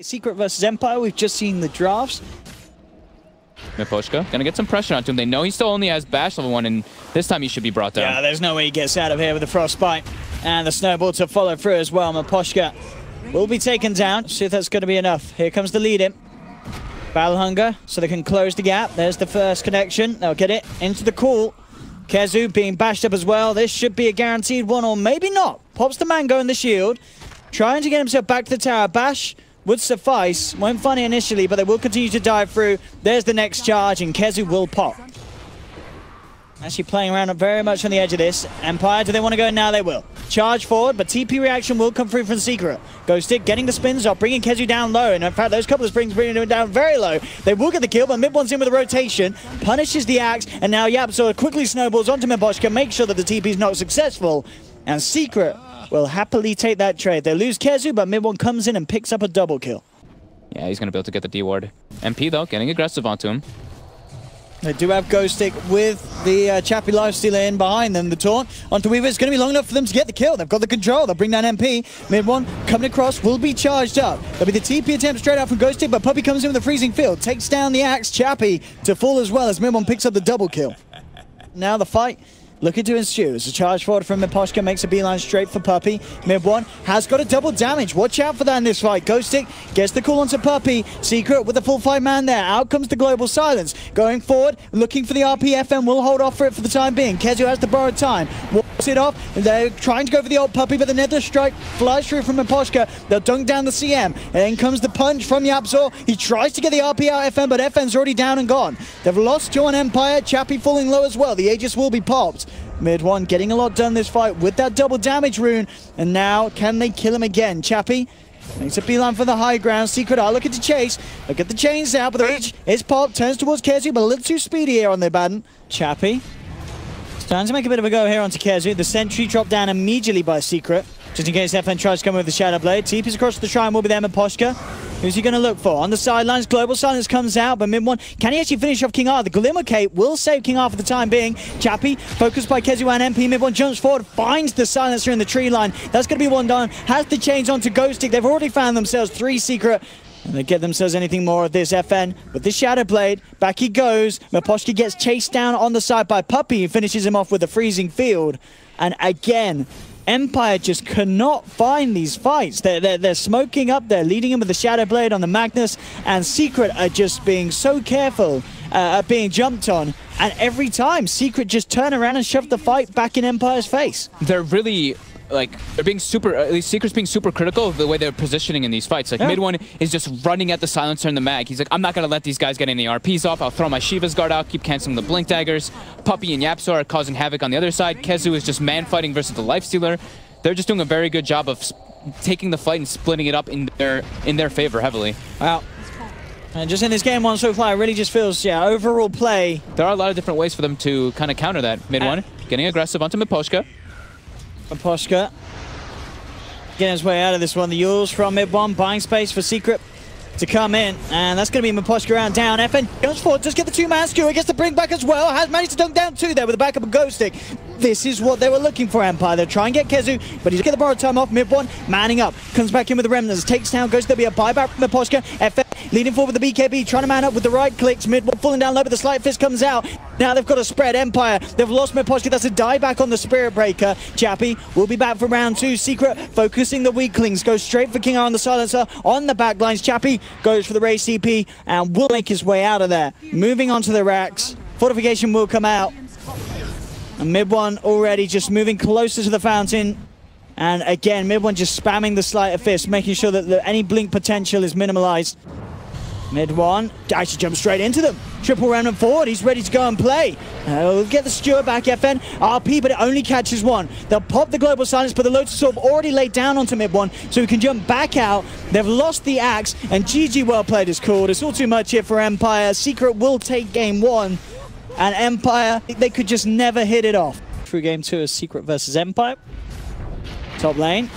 Secret versus Empire, we've just seen the drafts. Miposhka gonna get some pressure onto him. They know he still only has Bash level 1, and this time he should be brought down. Yeah, there's no way he gets out of here with the Frostbite. And the Snowball to follow through as well. Miposhka will be taken down. See if that's going to be enough. Here comes the lead in. Battle Hunger, so they can close the gap. There's the first connection. They'll get it into the call. Kezu being bashed up as well. This should be a guaranteed one, or maybe not. Pops the Mango in the shield. Trying to get himself back to the tower. Bash would suffice. Won't funny initially, but they will continue to dive through. There's the next charge, and Kezu will pop. Actually playing around very much on the edge of this. Empire, do they want to go? Now they will. Charge forward, but TP reaction will come through from Secret. Ghostic getting the spins off, bringing Kezu down low. And in fact, those couple of springs bringing him down very low. They will get the kill, but Mid-One's in with a rotation. Punishes the axe, and now Yapzor quickly snowballs onto Miposhka, make sure that the TP is not successful. And Secret will happily take that trade. They lose Kezu, but Mid-One comes in and picks up a double kill. Yeah, he's going to be able to get the D-ward. MP, though, getting aggressive onto him. They do have Ghostic with the Chappie Lifestealer in behind them. The taunt onto Weaver is going to be long enough for them to get the kill. They've got the control. They'll bring down MP. Mid-One coming across will be charged up. There'll be the TP attempt straight out from Ghostic, but Puppey comes in with a freezing field. Takes down the axe. Chappie to fall as well as Mid-One picks up the double kill. Now the fight looking to ensue as a charge forward from Miposhka makes a beeline straight for Puppey. Mid-One has got a double damage. Watch out for that in this fight. Ghostic gets the call onto Puppey. Secret with a full 5-man there. Out comes the Global Silence. Going forward, looking for the RPFM. Will hold off for it for the time being. Kezu has the borrowed time. Walks it off. They're trying to go for the old Puppey, but the Nether Strike flies through from Miposhka. They'll dunk down the CM. And then comes the punch from Yapzor. He tries to get the RP out FM, but FN's already down and gone. They've lost to an Empire. Chappie falling low as well. The Aegis will be popped. Mid-One getting a lot done this fight with that double damage rune. And now, can they kill him again? Chappie makes a beeline for the high ground. Secret are looking to chase. Look at the chains out, but the reach is popped. Turns towards Kezu, but a little too speedy here on their Baden. Chappie starting to make a bit of a go here onto Kezu. The sentry dropped down immediately by Secret, just in case FN tries to come with the Shadow Blade. TP's across the shrine will be there. Miposhka. Who's he going to look for? On the sidelines, Global Silence comes out, but Mid-One, can he actually finish off King R? The Glimmer Cape will save King R for the time being. Chappie, focused by Kezu and MP. Mid-One jumps forward, finds the Silencer in the tree line. That's going to be one down. Has the chains onto Ghostic. They've already found themselves 3 Secret. And they get themselves anything more of this. FN with the Shadow Blade. Back he goes. Miposhka gets chased down on the side by Puppey, who finishes him off with a freezing field. And again, Empire just cannot find these fights. They're smoking up. They're leading him with the Shadow Blade on the Magnus. And Secret are just being so careful at being jumped on. And every time, Secret just turn around and shove the fight back in Empire's face. They're really... they're being super, at least Secret's being super critical of the way they're positioning in these fights. Like, Mid-One is just running at the Silencer and the Mag. He's like, I'm not going to let these guys get any RPs off. I'll throw my Shiva's Guard out, keep canceling the Blink Daggers. Puppey and Yapzor are causing havoc on the other side. Kezu is just man-fighting versus the Lifestealer. They're just doing a very good job of taking the fight and splitting it up in their favor heavily. Wow. And just in this game one so far, it really just feels, overall play. There are a lot of different ways for them to kind of counter that. Mid-One getting aggressive onto Miposhka. Miposhka getting his way out of this one. The Yules from Mid-One, buying space for Secret to come in. And that's going to be Miposhka around down. FN goes forward, just get the 2-man skewer, gets the bring back as well. Has managed to dunk down 2 there with the backup of Ghostic. This is what they were looking for, Empire. They're trying to get Kezu, but he's get the borrowed time off. Mid-One manning up, comes back in with the Remnants, takes down Ghostic. There'll be a buyback from Miposhka. FN leading forward with the BKB, trying to man up with the right clicks. Mid-One falling down low, but the Slight Fist comes out. Now they've got a spread. Empire, they've lost Miposhka. That's a dieback on the Spirit Breaker. Chappie will be back for round 2. Secret focusing the weaklings. Goes straight for King R on the Silencer on the backlines. Chappie goes for the race CP and will make his way out of there. Moving on to the racks. Fortification will come out. And Mid-One already just moving closer to the fountain. And again, Mid-One just spamming the Sleight of Fist, making sure that any blink potential is minimalized. Mid-One actually jumps straight into them. Triple round and forward. He's ready to go and play. He'll get the Steward back. FN RP, but it only catches 1. They'll pop the Global Silence, but the Lotus Orb already laid down onto Mid-One, so he can jump back out. They've lost the axe, and GG well played is called. It's all too much here for Empire. Secret will take game 1, and Empire, they could just never hit it off. Through game 2 is Secret versus Empire. Top lane.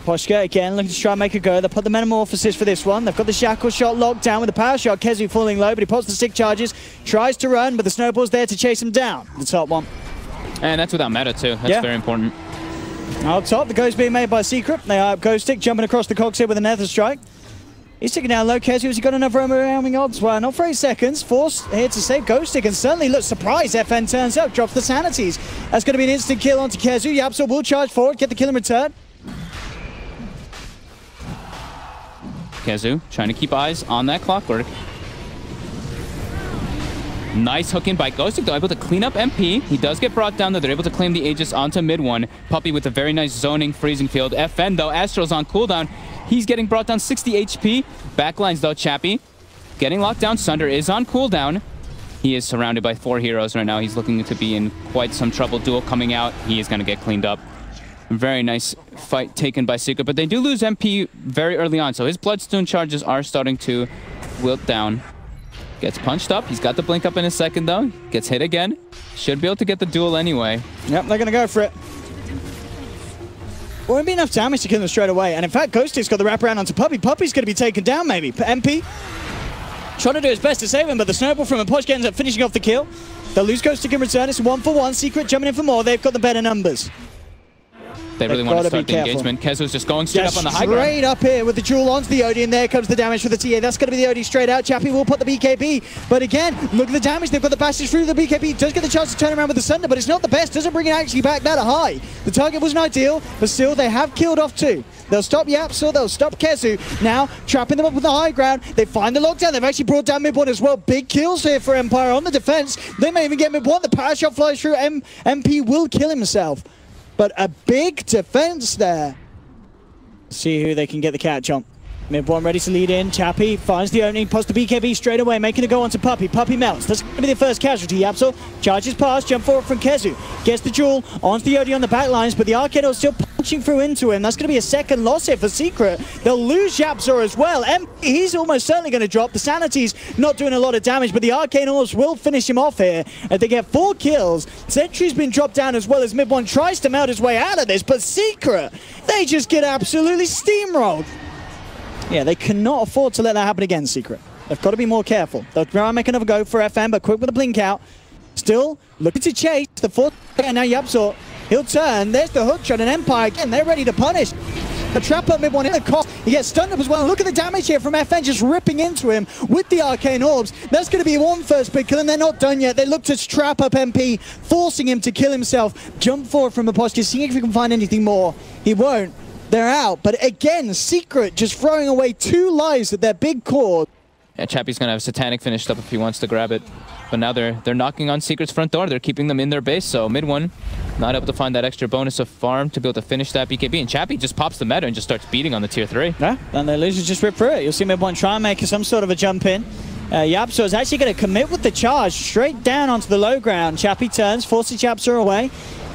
Miposhka again looking to try and make a go. They put the Metamorphosis for this one. They've got the Shackle Shot locked down with the Power Shot. Kezu falling low, but he pops the stick charges. Tries to run, but the Snowball's there to chase him down. The top one. And that's without meta too. That's very important. Up top, the ghost being made by Secret. They are Ghostic jumping across the cogs here with a Nether Strike. He's taking down low. Kezu has got another overwhelming odds. Well, not for 8 seconds. Force here to save Ghostic, and certainly looks surprised. FN turns up, drops the sanities. That's going to be an instant kill onto Kezu. Yapso will charge forward, get the kill in return. Kezu trying to keep eyes on that Clockwork. Nice hook in by Ghostic, though, able to clean up MP. He does get brought down, though. They're able to claim the Aegis onto mid one. Puppey with a very nice zoning freezing field. FN, though, Astro's on cooldown. He's getting brought down 60 HP. Backlines, though, Chappie getting locked down. Sunder is on cooldown. He is surrounded by 4 heroes right now. He's looking to be in quite some trouble. Duel coming out. He is going to get cleaned up. Very nice fight taken by Secret, but they do lose MP very early on, so his Bloodstone charges are starting to wilt down. Gets punched up. He's got the blink up in a second, though. Gets hit again. Should be able to get the duel anyway. Yep, they're going to go for it. Won't be enough damage to kill them straight away. And in fact, Ghostic's got the wraparound onto Puppey. Puppey's going to be taken down, maybe. MP trying to do his best to save him, but the snowball from Aposhka ends up finishing off the kill. They'll lose Ghostic in return. It's 1-for-1. Secret jumping in for more. They've got the better numbers. They really want to start the engagement. Kezu's just going straight up on the high ground. Straight up here with the duel onto the OD, and there comes the damage for the TA. That's going to be the OD straight out. Chappie will put the BKB, but again, look at the damage. They've got the passage through the BKB. Does get the chance to turn around with the Sunder, but it's not the best. Doesn't bring it actually back that high. The target wasn't ideal, but still, they have killed off 2. They'll stop Yapso, they'll stop Kezu. Now, trapping them up with the high ground. They find the lockdown. They've actually brought down mid one as well. Big kills here for Empire on the defense. They may even get mid one. The power shot flies through. MP will kill himself. But a big defense there. See who they can get the catch on. Mid one ready to lead in. Chappie finds the opening, posts the BKB straight away, making it go onto Puppey. Puppey melts. That's going to be the first casualty. Yapso charges past, jump forward from Kezu. Gets the duel onto the OD on the back lines, but the Arcano still punching through into him. That's going to be a second loss here for Secret. They'll lose Yapso as well. He's almost certainly going to drop. The Sanity's not doing a lot of damage, but the Arcane Orbs will finish him off here. They get 4 kills. Sentry's been dropped down as well as mid one tries to melt his way out of this, but Secret, they just get absolutely steamrolled. Yeah, they cannot afford to let that happen again, Secret. They've got to be more careful. They'll try and make another go for FN, but quick with the blink out. Still looking to chase the 4th. And now Yapso, he'll turn. There's the hook shot, and Empire again. They're ready to punish. The trap up mid one in the cost. He gets stunned up as well. Look at the damage here from FN just ripping into him with the Arcane Orbs. That's going to be one first big kill, and they're not done yet. They look to trap up MP, forcing him to kill himself. Jump forward from Aposhka, seeing if he can find anything more. He won't. They're out, but again, Secret just throwing away 2 lives at their big core. Yeah, Chappie's gonna have Satanic finished up if he wants to grab it. But now they're knocking on Secret's front door. They're keeping them in their base, so mid one not able to find that extra bonus of farm to be able to finish that BKB. And Chappie just pops the meta and just starts beating on the tier 3. Yeah, and the losers just rip through it. You'll see mid one try and make some sort of a jump in. Yapso is actually going to commit with the charge straight down onto the low ground. Chappie turns, forces Yapso away.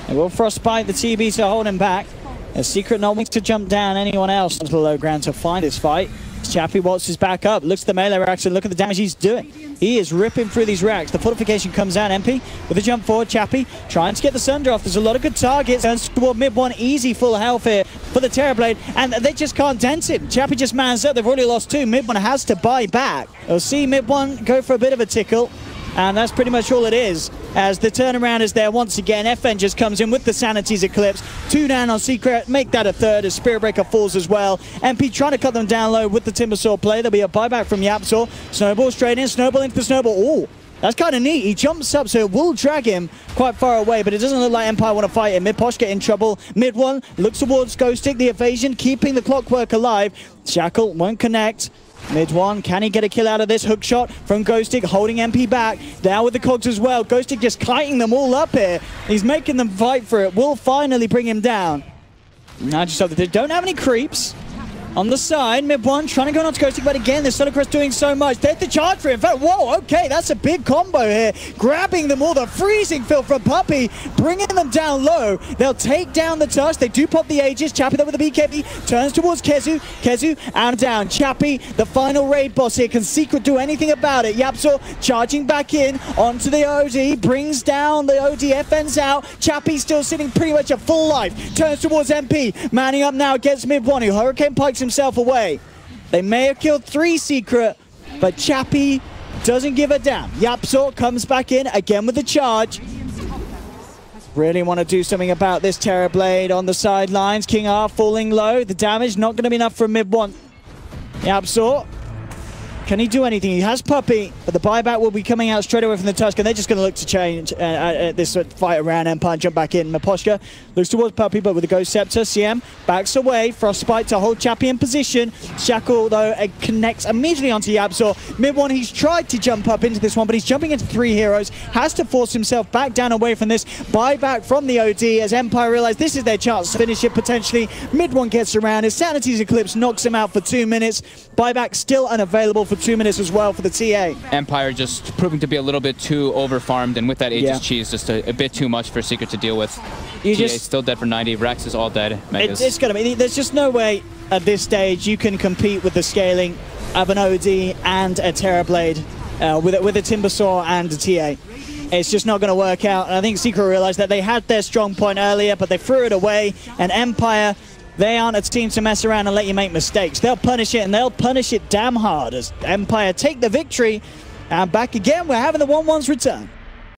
It will frostbite the TB to hold him back. A Secret not wants to jump down anyone else onto the low ground to find this fight. Chappie waltzes back up, looks at the melee racks, and look at the damage he's doing. He is ripping through these racks. The fortification comes out. MP with a jump forward. Chappie trying to get the Sunder off. There's a lot of good targets. Turns toward mid one. Easy full health here for the Terrorblade, and they just can't dent it. Chappie just mans up. They've already lost 2. Mid one has to buy back. We'll see mid one go for a bit of a tickle. And that's pretty much all it is, as the turnaround is there once again. FN just comes in with the Sanity's Eclipse. 2 down on Secret, make that a 3rd as Spirit Breaker falls as well. MP trying to cut them down low with the Timbersaw play. There'll be a buyback from Yapso. Snowball straight in, Snowball into the Snowball. Oh, that's kind of neat. He jumps up, so it will drag him quite far away, but it doesn't look like Empire want to fight him. Mid-Posh get in trouble. Mid one looks towards Ghostic, the evasion, keeping the Clockwork alive. Shackle won't connect. Mid one, can he get a kill out of this? Hook shot from Ghostic, holding MP back. Down with the cogs as well. Ghostic just kiting them all up here. He's making them fight for it. Will finally bring him down. Now just hope that they don't have any creeps. On the side, mid one, trying to go on to Ghostic, but again, the Solarcrest doing so much. There's the charge for him. In fact, whoa, okay, that's a big combo here. Grabbing them all, the freezing fill from Puppey, bringing them down low. They'll take down the Tusk. They do pop the Aegis. Chappie there with the BKB, turns towards Kezu. Kezu, out and down. Chappie, the final raid boss here. Can Secret do anything about it? Yapso charging back in onto the OD, brings down the OD. FN's out. Chappie still sitting pretty much at full life. Turns towards MP, manning up now against mid one, who Hurricane Pikes himself away. They may have killed 3 Secret, but Chappie doesn't give a damn. Yapso comes back in again with the charge. Really want to do something about this Terrorblade on the sidelines. King R falling low. The damage not going to be enough for mid one. Absol. Can he do anything? He has Puppey, but the buyback will be coming out straight away from the Tusk, and they're just going to look to change this fight around Empire and jump back in. Maposhka looks towards Puppey, but with the Ghost Scepter, CM backs away. Frostbite to hold Chappie in position. Shackle, though, connects immediately onto Yapzor. Mid one, he's tried to jump up into this one, but he's jumping into 3 heroes. Has to force himself back down away from this. Buyback from the OD as Empire realize this is their chance to finish it potentially. Mid one gets around. His Sanity's Eclipse knocks him out for 2 minutes. Buyback still unavailable for 2 minutes as well for the TA. Empire just proving to be a little bit too over-farmed, and with that Aegis cheese, just a bit too much for Secret to deal with. TA still dead for 90, Rex is all dead. It's going to be, there's just no way at this stage you can compete with the scaling of an OD and a Terrorblade with a Timbersaw and a TA. It's just not going to work out, and I think Secret realized that they had their strong point earlier, but they threw it away, and Empire, they aren't a team to mess around and let you make mistakes. They'll punish it, and they'll punish it damn hard as Empire take the victory. And back again, we're having the 1-1s return.